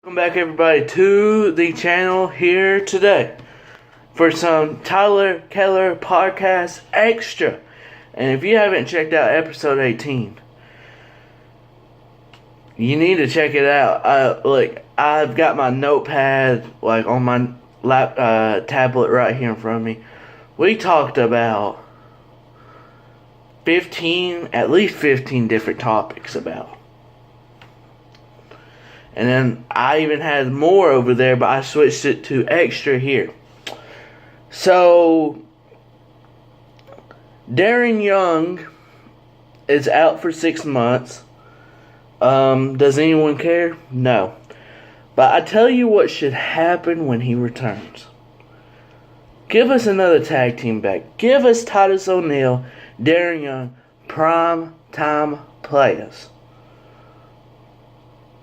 Welcome back, everybody, to the channel here today for some Tyler Keller Podcast Extra. And if you haven't checked out episode 18, you need to check it out. I've got my notepad on my tablet right here in front of me. We talked about at least 15 different topics about. And then I even had more over there, but I switched it to extra here. So, Darren Young is out for 6 months. Does anyone care? No. But I tell you what should happen when he returns. Give us another tag team back. Give us Titus O'Neil, Darren Young, prime time players.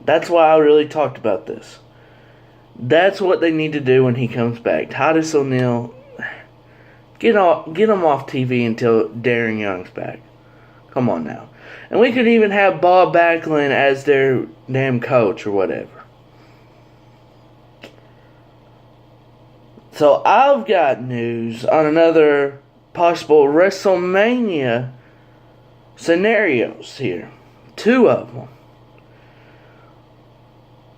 That's why I really talked about this. That's what they need to do when he comes back. Titus O'Neil, get him off TV until Darren Young's back. Come on now. And we could even have Bob Backlund as their damn coach or whatever. So I've got news on another possible Wrestlemania scenarios here. 2 of them.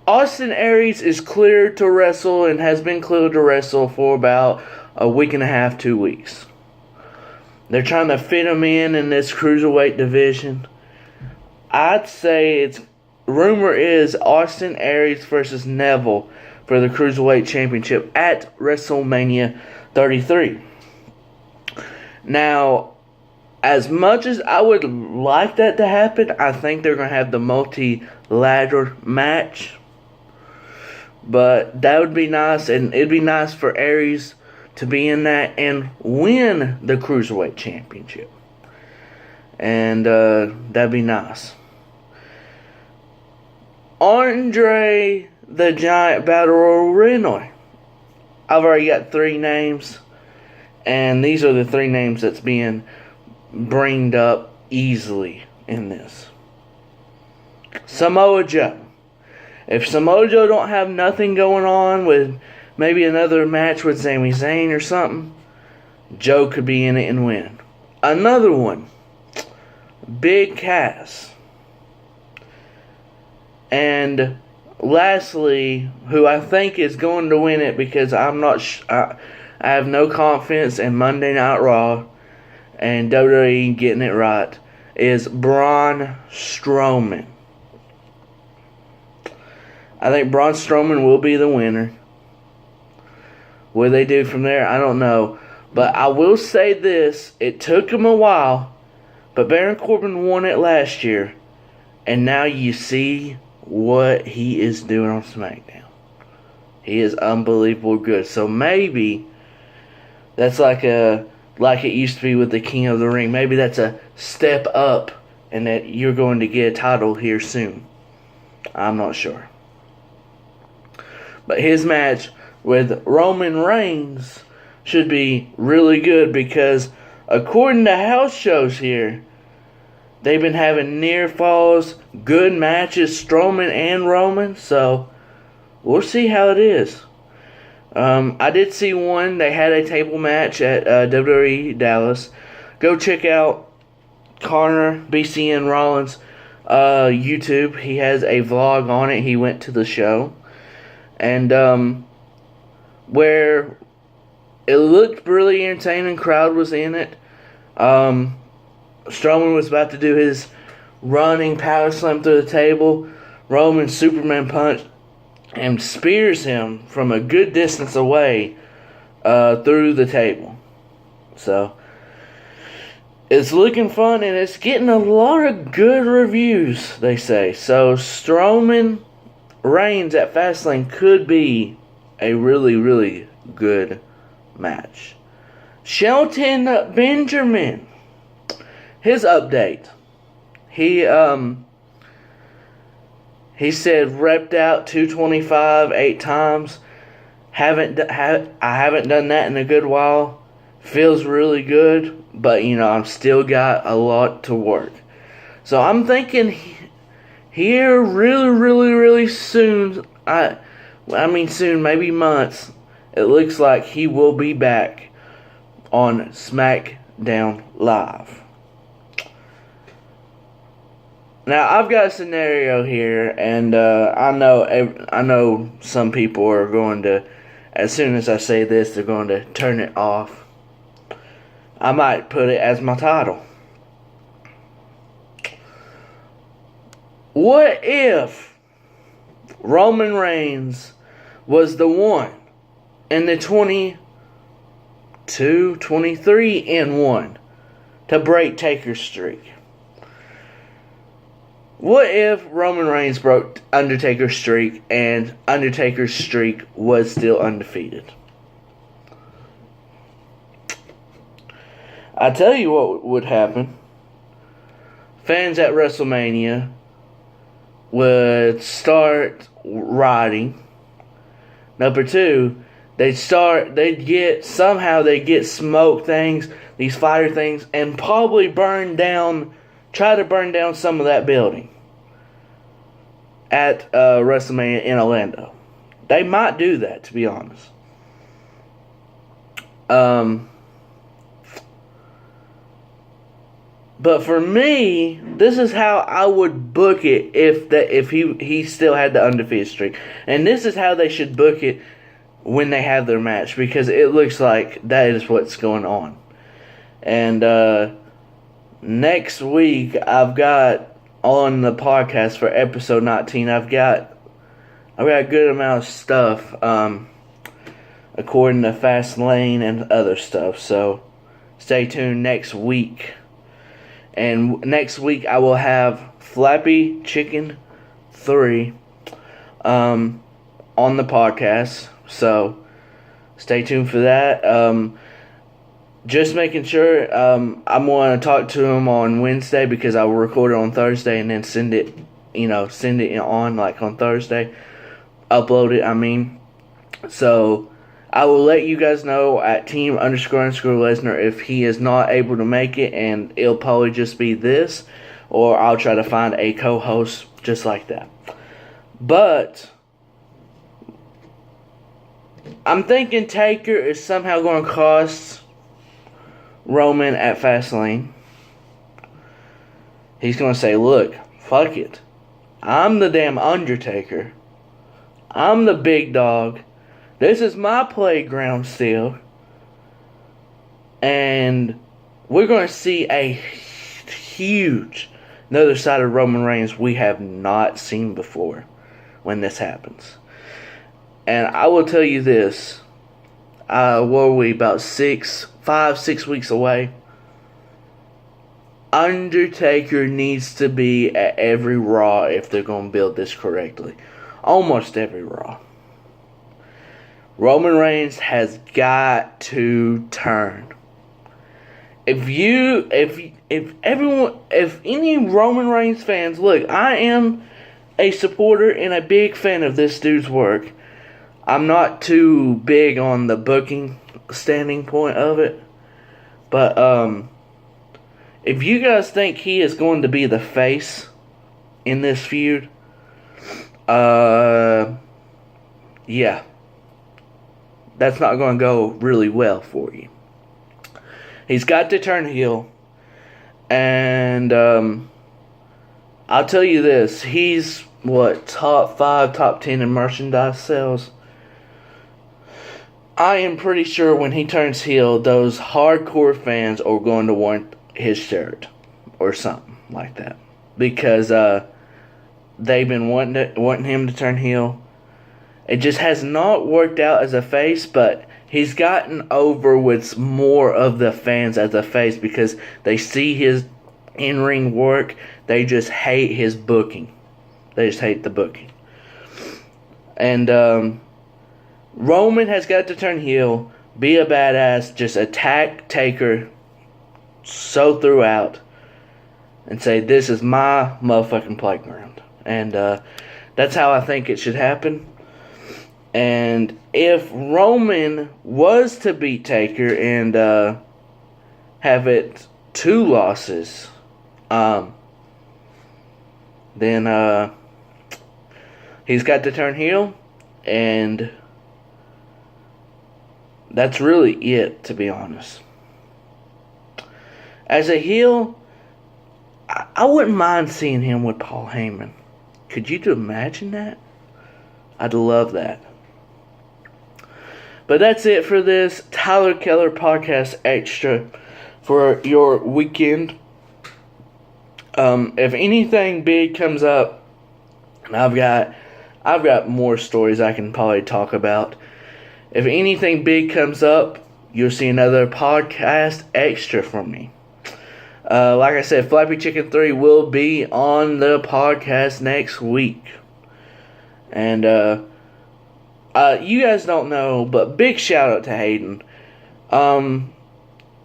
Austin Aries is cleared to wrestle and has been cleared to wrestle for about a week and a half, 2 weeks. They're trying to fit him in this cruiserweight division. I'd say rumor is Austin Aries versus Neville for the Cruiserweight Championship at WrestleMania 33. Now, as much as I would like that to happen, I think they're going to have the multi-ladder match. But that would be nice, and it'd be nice for Aries to be in that and win the Cruiserweight Championship. And that'd be nice. Andre the Giant Battle Royal Renoy. I've already got 3 names, and these are the 3 names that's being bringed up easily in this. Samoa Joe. If Samoa Joe don't have nothing going on with maybe another match with Sami Zayn or something, Joe could be in it and win. Another one, Big Cass. And lastly, who I think is going to win it because I have no confidence in Monday Night Raw and WWE getting it right, is Braun Strowman. I think Braun Strowman will be the winner. What they do from there, I don't know. But I will say this, it took him a while, but Baron Corbin won it last year, and now you see what he is doing on SmackDown. He is unbelievable good. So maybe that's like it used to be with the King of the Ring. Maybe that's a step up and that you're going to get a title here soon. I'm not sure. But his match with Roman Reigns should be really good because according to house shows here, they've been having near falls, good matches, Strowman and Roman. So we'll see how it is. I did see one. They had a table match at WWE Dallas. Go check out Connor BCN Rollins YouTube. He has a vlog on it. He went to the show. And where it looked really entertaining, crowd was in it. Strowman was about to do his running power slam through the table. Roman Superman punch and spears him from a good distance away through the table. So it's looking fun and it's getting a lot of good reviews, they say. So Strowman Reigns at Fastlane could be a really, really good match. Shelton Benjamin, his update. He said repped out 225 8 times. I haven't done that in a good while. Feels really good, but I'm still got a lot to work. So I'm thinking here really, really, really soon I mean soon, maybe months, it looks like he will be back on SmackDown Live. Now I've got a scenario here, and I know some people are going to, as soon as I say this, they're going to turn it off. I might put it as my title. What if Roman Reigns was the one in the 23-1 to break Taker's streak? What if Roman Reigns broke Undertaker's streak and Undertaker's streak was still undefeated? I tell you what would happen. Fans at Wrestlemania would start rioting. Number two, they'd get smoke things, these fire things, and probably try to burn down some of that building at WrestleMania in Orlando. They might do that, to be honest. But for me, this is how I would book it if he still had the undefeated streak. And this is how they should book it when they have their match, because it looks like that is what's going on. And next week, I've got on the podcast for episode 19, I've got a good amount of stuff, according to Fastlane and other stuff. So stay tuned next week. And next week I will have Flappy Chicken 3 on the podcast. So stay tuned for that. Just making sure I'm going to talk to him on Wednesday, because I will record it on Thursday and then send it on like on Thursday. Upload it, I mean. So I will let you guys know at team__Lesnar if he is not able to make it, and it'll probably just be this, or I'll try to find a co-host just like that. But I'm thinking Taker is somehow going to cost Roman at Fastlane. He's going to say, look, fuck it. I'm the damn Undertaker. I'm the big dog. This is my playground still. And we're going to see a huge another side of Roman Reigns we have not seen before when this happens. And I will tell you this. What were we, about 5-6 weeks away? Undertaker needs to be at every Raw if they're going to build this correctly. Almost every Raw. Roman Reigns has got to turn. If any Roman Reigns fans, look, I am a supporter and a big fan of this dude's work. I'm not too big on the booking standing point of it. But if you guys think he is going to be the face in this feud, yeah, that's not going to go really well for you. He's got to turn heel. And I'll tell you this. He's, top 5, top 10 in merchandise sales. I am pretty sure when he turns heel, those hardcore fans are going to want his shirt. Or something like that. Because they've been wanting him to turn heel. It just has not worked out as a face, but he's gotten over with more of the fans as a face because they see his in-ring work. They just hate his booking. They just hate the booking. And Roman has got to turn heel, be a badass, just attack Taker so throughout, and say, this is my motherfucking playground. And that's how I think it should happen. And if Roman was to beat Taker and have it 2 losses, then he's got to turn heel, and that's really it, to be honest. As a heel, I wouldn't mind seeing him with Paul Heyman. Could you imagine that? I'd love that. But that's it for this Tyler Keller Podcast Extra for your weekend. If anything big comes up, I've got more stories I can probably talk about. If anything big comes up, you'll see another podcast extra from me. Like I said, Flappy Chicken 3 will be on the podcast next week. And you guys don't know, but big shout out to Hayden.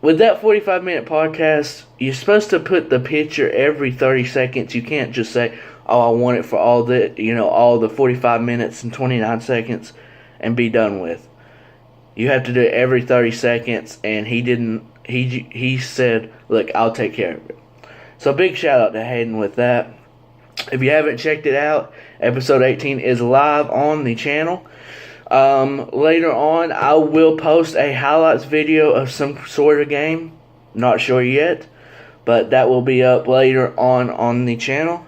With that 45-minute podcast, you're supposed to put the picture every 30 seconds. You can't just say, "Oh, I want it for all the 45 minutes and 29 seconds," and be done with. You have to do it every 30 seconds, and he didn't. He said, "Look, I'll take care of it." So big shout out to Hayden with that. If you haven't checked it out, episode 18 is live on the channel. Later on, I will post a highlights video of some sort of game. Not sure yet, but that will be up later on the channel.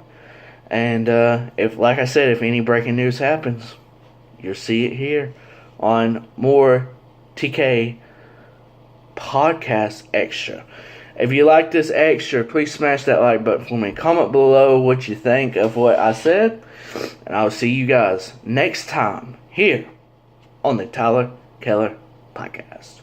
And like I said, if any breaking news happens, you'll see it here on more TK Podcast Extra. If you like this extra, please smash that like button for me. Comment below what you think of what I said, and I'll see you guys next time here on the Tyler Keller Podcast.